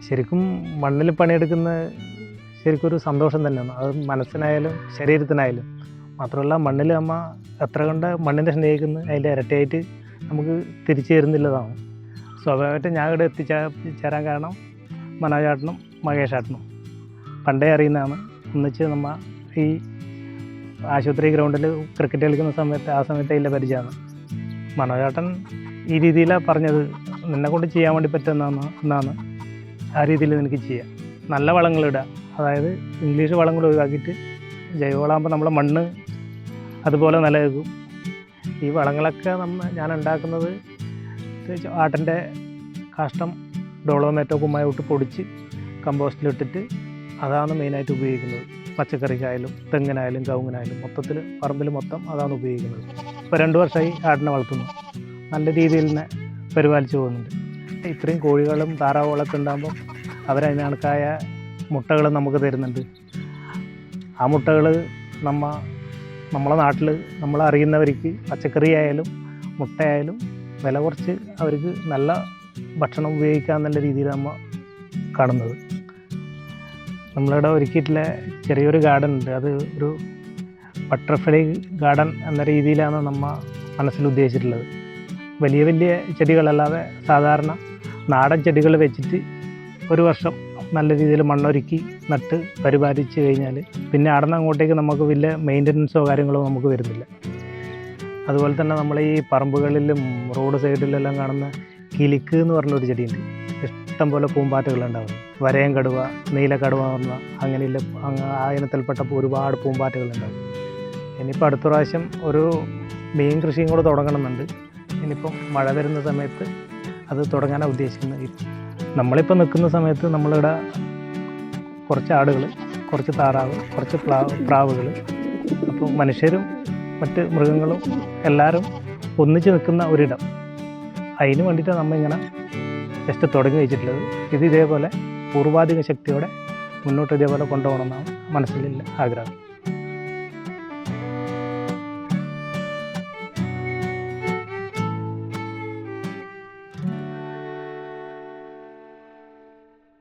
ശരിക്കും മണ്ണിൽ പണിയെടുക്കുന്ന ശരിക്കൊരു സന്തോഷം തന്നെയാണ്. അത് മനസ്സിനായാലും ശരീരത്തിനായാലും. മാത്രമല്ല മണ്ണിൽ അമ്മ എത്ര കണ്ട് മണ്ണിനെ സ്നേഹിക്കുന്നു അതിൻ്റെ ഇരട്ടിയായിട്ട് നമുക്ക് തിരിച്ചു തരുന്നില്ലതാണ്. സ്വാഭാവികമായിട്ട് ഞാൻ ഇവിടെ എത്തിച്ചേരാൻ കാരണം മനോജേട്ടനും മഹേഷേട്ടനും പണ്ടേ അറിയുന്നതാണ്. ഒന്നിച്ച് നമ്മ ഈ ആശുപത്രി ഗ്രൗണ്ടിൽ ക്രിക്കറ്റ് കളിക്കുന്ന സമയത്ത് ആ സമയത്ത് അതിൻ്റെ പരിചയമാണ്. മനോജേട്ടൻ ഈ രീതിയിലാണ് പറഞ്ഞത്, നിന്നെ കൊണ്ട് ചെയ്യാൻ വേണ്ടി പറ്റുന്നതാണ് ആ രീതിയിൽ നിനക്ക് ചെയ്യാം. നല്ല വളങ്ങളിടുക, അതായത് ഇംഗ്ലീഷ് വളങ്ങൾ ഒഴിവാക്കിയിട്ട് ജൈവവളമാകുമ്പോൾ നമ്മളെ മണ്ണ് അതുപോലെ നിലനിൽക്കും. ഈ വളങ്ങളൊക്കെ ഞാൻ ഉണ്ടാക്കുന്നത് ആട്ടിൻ്റെ കാഷ്ടം ഡോളോമേറ്റോ കുമ്മായിട്ട് പൊടിച്ച് കമ്പോസ്റ്റിലിട്ടിട്ട് അതാണ് മെയിനായിട്ട് ഉപയോഗിക്കുന്നത്. പച്ചക്കറിക്കായാലും തെങ്ങിനായാലും കവുങ്ങിനായാലും മൊത്തത്തിൽ പറമ്പിൽ മൊത്തം അതാണ് ഉപയോഗിക്കുന്നത്. ഇപ്പോൾ 2 വർഷമായി ആടിനെ വളർത്തുന്നു. നല്ല രീതിയിൽ തന്നെ പരിപാലിച്ച് പോകുന്നുണ്ട്. ഇത്രയും കോഴികളും താറാവുകളൊക്കെ ഉണ്ടാകുമ്പോൾ അവരതിന് കണക്കായ മുട്ടകൾ നമുക്ക് തരുന്നുണ്ട്. ആ മുട്ടകൾ നമ്മളെ നാട്ടിൽ നമ്മളറിയുന്നവർക്ക് പച്ചക്കറി ആയാലും മുട്ടയായാലും വില കുറച്ച് അവർക്ക് നല്ല ഭക്ഷണം ഉപയോഗിക്കാമെന്നുള്ള രീതിയിൽ നമ്മൾ കാണുന്നത്. നമ്മളിവിടെ ഒരുക്കിയിട്ടുള്ള ചെറിയൊരു ഗാർഡൻ ഉണ്ട്. അത് ഒരു ബട്ടർഫ്ലൈ ഗാർഡൻ എന്ന രീതിയിലാണ് നമ്മൾ മനസ്സിൽ ഉദ്ദേശിച്ചിട്ടുള്ളത്. വലിയ വലിയ ചെടികളല്ലാതെ സാധാരണ നാടൻ ചെടികൾ വെച്ചിട്ട് ഒരു വർഷം നല്ല രീതിയിൽ മണ്ണൊരുക്കി നട്ട് പരിപാലിച്ച് കഴിഞ്ഞാൽ പിന്നെ അവിടെ അങ്ങോട്ടേക്ക് നമുക്ക് വലിയ മെയിൻ്റനൻസോ കാര്യങ്ങളോ നമുക്ക് വരുന്നില്ല. അതുപോലെ തന്നെ നമ്മൾ ഈ പറമ്പുകളിലും റോഡ് സൈഡിലെല്ലാം കാണുന്ന കിലിക്ക് എന്ന് പറഞ്ഞൊരു ചെടിയുണ്ട്. ഇഷ്ടം പോലെ പൂമ്പാറ്റകളുണ്ടാകുന്നു. വരയം കടുവ, നീലക്കടുവ എന്ന് പറഞ്ഞാൽ അങ്ങനെയുള്ള ആ ഇനത്തിൽപ്പെട്ട ഒരുപാട് പൂമ്പാറ്റകളുണ്ടാകും. ഇനിയിപ്പോൾ അടുത്ത പ്രാവശ്യം ഒരു മീൻ കൃഷിയും കൂടെ തുടങ്ങണമെന്നുണ്ട്. ഇനിയിപ്പം മഴ വരുന്ന സമയത്ത് അത് തുടങ്ങാനാണ് ഉദ്ദേശിക്കുന്നത്. നമ്മളിപ്പോൾ നിൽക്കുന്ന സമയത്ത് നമ്മളിവിടെ കുറച്ച് ആടുകൾ, കുറച്ച് താറാവ്, കുറച്ച് പ്രാവുകൾ, അപ്പോൾ മനുഷ്യരും മറ്റ് മൃഗങ്ങളും എല്ലാവരും ഒന്നിച്ച് നിൽക്കുന്ന ഒരിടം. അതിന് വേണ്ടിയിട്ടാണ് നമ്മളിങ്ങനെ ജസ്റ്റ് തുടങ്ങി വെച്ചിട്ടുള്ളത്. ഇത് ഇതേപോലെ പൂർവാധിക ശക്തിയോടെ മുന്നോട്ട് ഇതേപോലെ കൊണ്ടുപോകണമെന്നാണ് മനസ്സിലുള്ള ആഗ്രഹം.